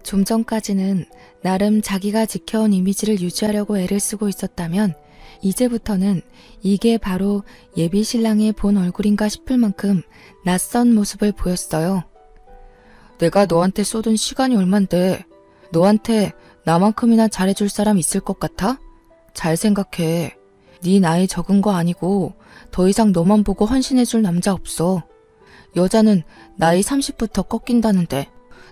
좀 전까지는 나름 자기가 지켜온 이미지를 유지하려고 애를 쓰고 있었다면 이제부터는 이게 바로 예비 신랑의 본 얼굴인가 싶을 만큼 낯선 모습을 보였어요. 내가 너한테 쏟은 시간이 얼만데 너한테 나만큼이나 잘해줄 사람 있을 것 같아? 잘 생각해. 네 나이 적은 거 아니고 더 이상 너만 보고 헌신해줄 남자 없어. 여자는 나이 30부터 꺾인다는데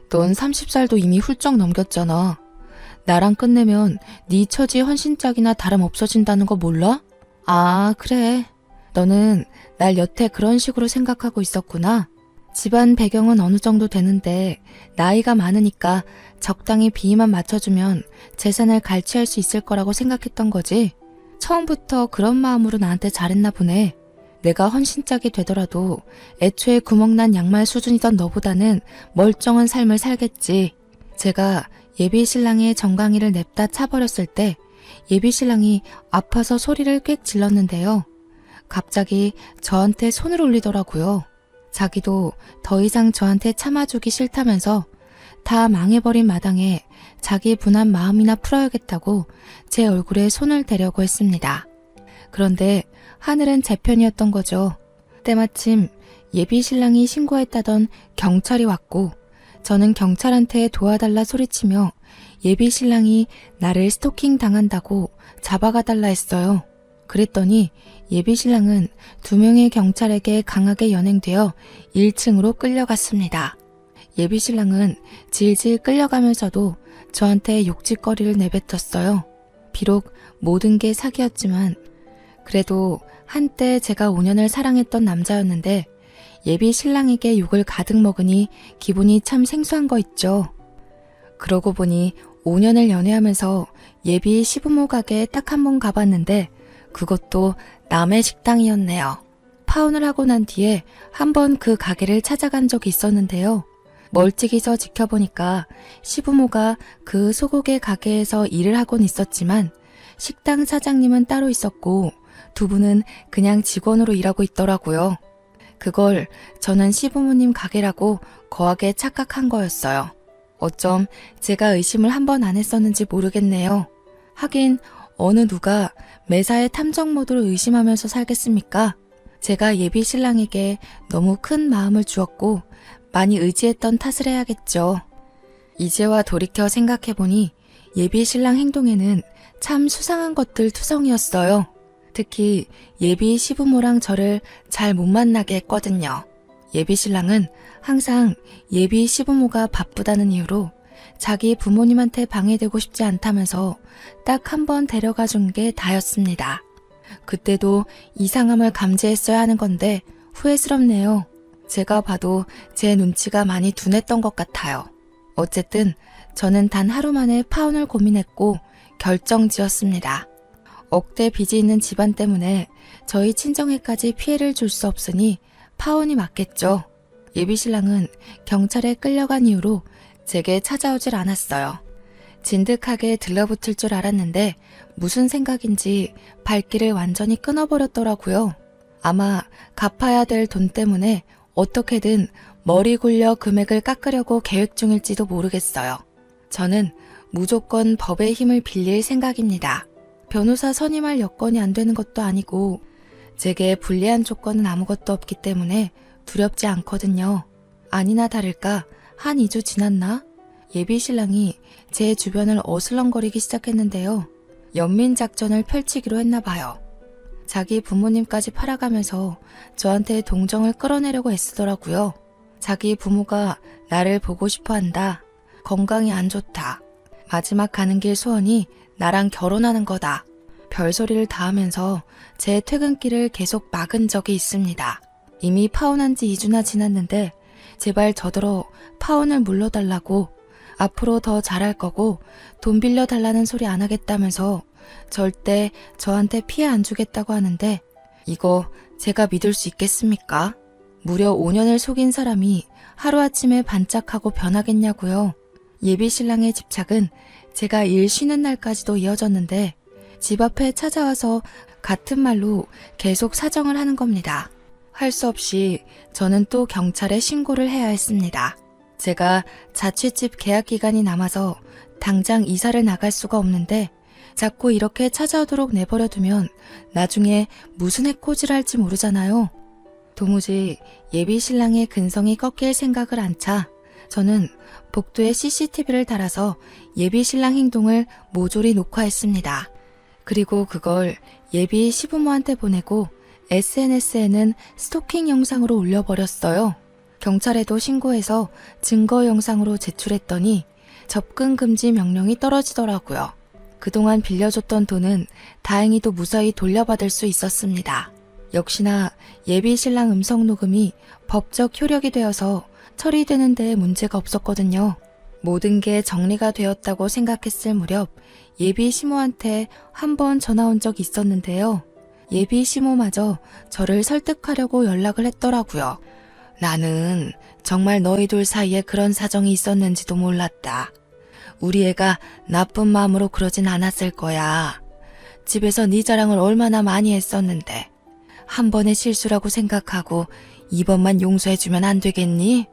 넌 30살도 이미 훌쩍 넘겼잖아. 나랑 끝내면 네 처지 헌신짝이나 다름 없어진다는 거 몰라? 아, 그래. 너는 날 여태 그런 식으로 생각하고 있었구나. 집안 배경은 어느 정도 되는데 나이가 많으니까 적당히 비위만 맞춰주면 재산을 갈취할 수 있을 거라고 생각했던 거지. 처음부터 그런 마음으로 나한테 잘했나 보네. 내가 헌신짝이 되더라도 애초에 구멍난 양말 수준이던 너보다는 멀쩡한 삶을 살겠지. 제가 예비 신랑의 정강이를 냅다 차버렸을 때 예비 신랑이 아파서 소리를 꽥 질렀는데요. 갑자기 저한테 손을 올리더라고요. 자기도 더 이상 저한테 참아주기 싫다면서 다 망해버린 마당에 자기 분한 마음이나 풀어야겠다고 제 얼굴에 손을 대려고 했습니다. 그런데 하늘은 제 편이었던 거죠. 때마침 예비 신랑이 신고했다던 경찰이 왔고 저는 경찰한테 도와달라 소리치며 예비 신랑이 나를 스토킹 당한다고 잡아가 달라 했어요. 그랬더니 예비 신랑은 2명의 경찰에게 강하게 연행되어 1층으로 끌려갔습니다. 예비 신랑은 질질 끌려가면서도 저한테 욕짓거리를 내뱉었어요. 비록 모든 게 사기였지만 그래도 한때 제가 5년을 사랑했던 남자였는데 예비 신랑에게 욕을 가득 먹으니 기분이 참 생소한 거 있죠. 그러고 보니 5년을 연애하면서 예비 시부모 가게에 딱 한 번 가봤는데 그것도 남의 식당이었네요. 파혼을 하고 난 뒤에 한 번 그 가게를 찾아간 적이 있었는데요. 멀찍이서 지켜보니까 시부모가 그 소고기 가게에서 일을 하곤 있었지만 식당 사장님은 따로 있었고 2분은 그냥 직원으로 일하고 있더라고요. 그걸 저는 시부모님 가게라고 거하게 착각한 거였어요. 어쩜 제가 의심을 한 번 안 했었는지 모르겠네요. 하긴 어느 누가 매사에 탐정 모드로 의심하면서 살겠습니까? 제가 예비 신랑에게 너무 큰 마음을 주었고 많이 의지했던 탓을 해야겠죠. 이제와 돌이켜 생각해보니 예비 신랑 행동에는 참 수상한 것들 투성이었어요. 특히 예비 시부모랑 저를 잘 못 만나게 했거든요. 예비 신랑은 항상 예비 시부모가 바쁘다는 이유로 자기 부모님한테 방해되고 싶지 않다면서 딱 한 번 데려가 준 게 다였습니다. 그때도 이상함을 감지했어야 하는 건데 후회스럽네요. 제가 봐도 제 눈치가 많이 둔했던 것 같아요. 어쨌든 저는 단 하루 만에 파혼을 고민했고 결정지었습니다. 억대 빚이 있는 집안 때문에 저희 친정에까지 피해를 줄 수 없으니 파혼이 맞겠죠. 예비 신랑은 경찰에 끌려간 이후로 제게 찾아오질 않았어요. 진득하게 들러붙을 줄 알았는데 무슨 생각인지 발길을 완전히 끊어버렸더라고요. 아마 갚아야 될 돈 때문에 어떻게든 머리 굴려 금액을 깎으려고 계획 중일지도 모르겠어요. 저는 무조건 법의 힘을 빌릴 생각입니다. 변호사 선임할 여건이 안 되는 것도 아니고 제게 불리한 조건은 아무것도 없기 때문에 두렵지 않거든요. 아니나 다를까 한 2주 지났나? 예비 신랑이 제 주변을 어슬렁거리기 시작했는데요. 연민작전을 펼치기로 했나 봐요. 자기 부모님까지 팔아가면서 저한테 동정을 끌어내려고 애쓰더라고요. 자기 부모가 나를 보고 싶어 한다. 건강이 안 좋다. 마지막 가는 길 소원이 나랑 결혼하는 거다. 별소리를 다 하면서 제 퇴근길을 계속 막은 적이 있습니다. 이미 파혼한 지 2주나 지났는데 제발 저더러 파혼을 물러달라고 앞으로 더 잘할 거고 돈 빌려달라는 소리 안 하겠다면서 절대 저한테 피해 안 주겠다고 하는데 이거 제가 믿을 수 있겠습니까? 무려 5년을 속인 사람이 하루아침에 반짝하고 변하겠냐고요. 예비 신랑의 집착은 제가 일 쉬는 날까지도 이어졌는데 집 앞에 찾아와서 같은 말로 계속 사정을 하는 겁니다. 할 수 없이 저는 또 경찰에 신고를 해야 했습니다. 제가 자취집 계약 기간이 남아서 당장 이사를 나갈 수가 없는데 자꾸 이렇게 찾아오도록 내버려두면 나중에 무슨 해코지를 할지 모르잖아요. 도무지 예비 신랑의 근성이 꺾일 생각을 안 차 저는 복도에 CCTV를 달아서 예비 신랑 행동을 모조리 녹화했습니다. 그리고 그걸 예비 시부모한테 보내고 SNS에는 스토킹 영상으로 올려버렸어요. 경찰에도 신고해서 증거 영상으로 제출했더니 접근 금지 명령이 떨어지더라고요. 그동안 빌려줬던 돈은 다행히도 무사히 돌려받을 수 있었습니다. 역시나 예비 신랑 음성 녹음이 법적 효력이 되어서 처리되는 데 문제가 없었거든요. 모든 게 정리가 되었다고 생각했을 무렵 예비 시모한테 한 번 전화 온 적이 있었는데요. 예비 시모마저 저를 설득하려고 연락을 했더라고요. 나는 정말 너희 둘 사이에 그런 사정이 있었는지도 몰랐다. 우리 애가 나쁜 마음으로 그러진 않았을 거야. 집에서 네 자랑을 얼마나 많이 했었는데 한 번의 실수라고 생각하고 이번만 용서해주면 안 되겠니?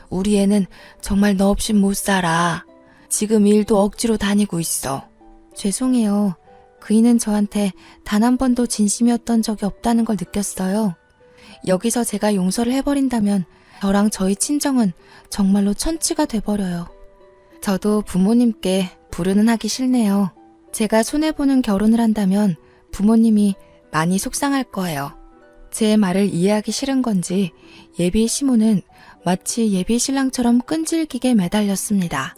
우리 애는 정말 너 없인 못 살아. 지금 일도 억지로 다니고 있어. 죄송해요. 그이는 저한테 단 한 번도 진심이었던 적이 없다는 걸 느꼈어요. 여기서 제가 용서를 해버린다면 저랑 저희 친정은 정말로 천치가 돼버려요. 저도 부모님께 불효는 하기 싫네요. 제가 손해보는 결혼을 한다면 부모님이 많이 속상할 거예요. 제 말을 이해하기 싫은 건지 예비 시모는 마치 예비 신랑처럼 끈질기게 매달렸습니다.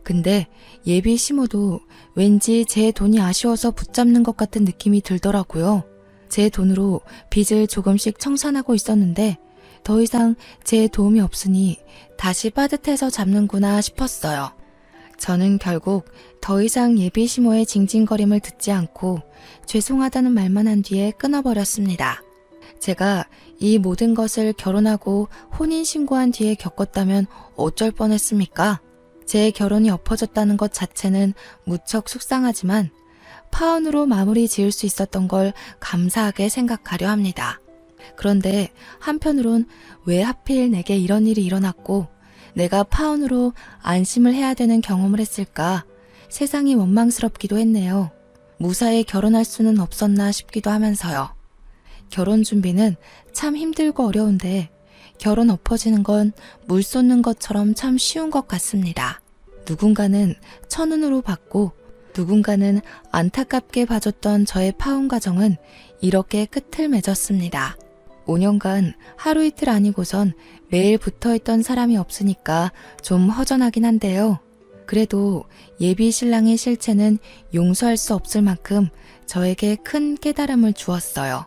근데 예비 시모도 왠지 제 돈이 아쉬워서 붙잡는 것 같은 느낌이 들더라고요. 제 돈으로 빚을 조금씩 청산하고 있었는데 더 이상 제 도움이 없으니 다시 빠듯해서 잡는구나 싶었어요. 저는 결국 더 이상 예비 시모의 징징거림을 듣지 않고 죄송하다는 말만 한 뒤에 끊어버렸습니다. 제가 이 모든 것을 결혼하고 혼인신고한 뒤에 겪었다면 어쩔 뻔했습니까? 제 결혼이 엎어졌다는 것 자체는 무척 속상하지만 파혼으로 마무리 지을 수 있었던 걸 감사하게 생각하려 합니다. 그런데 한편으론 왜 하필 내게 이런 일이 일어났고 내가 파혼으로 안심을 해야 되는 경험을 했을까 세상이 원망스럽기도 했네요. 무사히 결혼할 수는 없었나 싶기도 하면서요. 결혼 준비는 참 힘들고 어려운데 결혼 엎어지는 건 물 쏟는 것처럼 참 쉬운 것 같습니다. 누군가는 천운으로 받고 누군가는 안타깝게 봐줬던 저의 파혼 과정은 이렇게 끝을 맺었습니다. 5년간 하루 이틀 아니고선 매일 붙어있던 사람이 없으니까 좀 허전하긴 한데요. 그래도 예비 신랑의 실체는 용서할 수 없을 만큼 저에게 큰 깨달음을 주었어요.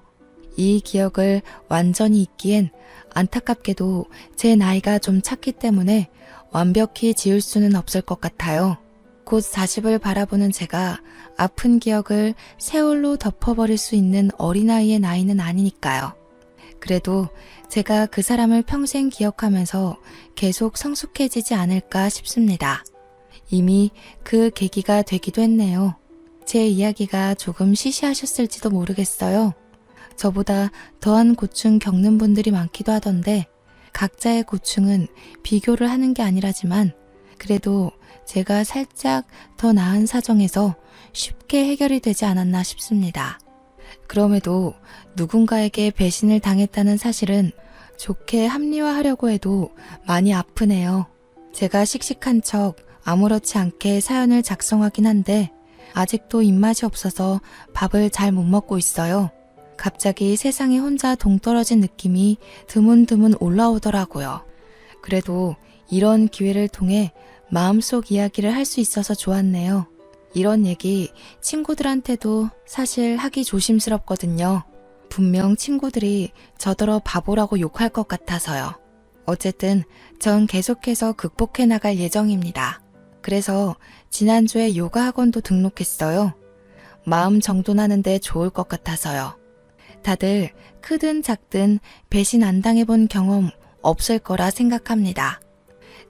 이 기억을 완전히 잊기엔 안타깝게도 제 나이가 좀 찼기 때문에 완벽히 지울 수는 없을 것 같아요. 곧 40을 바라보는 제가 아픈 기억을 세월로 덮어버릴 수 있는 어린아이의 나이는 아니니까요. 그래도 제가 그 사람을 평생 기억하면서 계속 성숙해지지 않을까 싶습니다. 이미 그 계기가 되기도 했네요. 제 이야기가 조금 시시하셨을지도 모르겠어요. 저보다 더한 고충 겪는 분들이 많기도 하던데 각자의 고충은 비교를 하는 게 아니라지만 그래도 제가 살짝 더 나은 사정에서 쉽게 해결이 되지 않았나 싶습니다. 그럼에도 누군가에게 배신을 당했다는 사실은 좋게 합리화하려고 해도 많이 아프네요. 제가 씩씩한 척 아무렇지 않게 사연을 작성하긴 한데 아직도 입맛이 없어서 밥을 잘 못 먹고 있어요. 갑자기 세상에 혼자 동떨어진 느낌이 드문드문 올라오더라고요. 그래도 이런 기회를 통해 마음속 이야기를 할 수 있어서 좋았네요. 이런 얘기 친구들한테도 사실 하기 조심스럽거든요. 분명 친구들이 저더러 바보라고 욕할 것 같아서요. 어쨌든 전 계속해서 극복해 나갈 예정입니다. 그래서 지난주에 요가 학원도 등록했어요. 마음 정돈하는데 좋을 것 같아서요. 다들 크든 작든 배신 안 당해본 경험 없을 거라 생각합니다.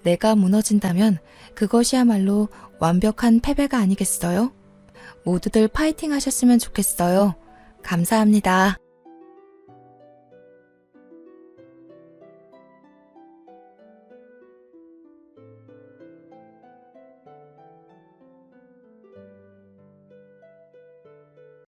내가 무너진다면 그것이야말로 완벽한 패배가 아니겠어요? 모두들 파이팅 하셨으면 좋겠어요. 감사합니다.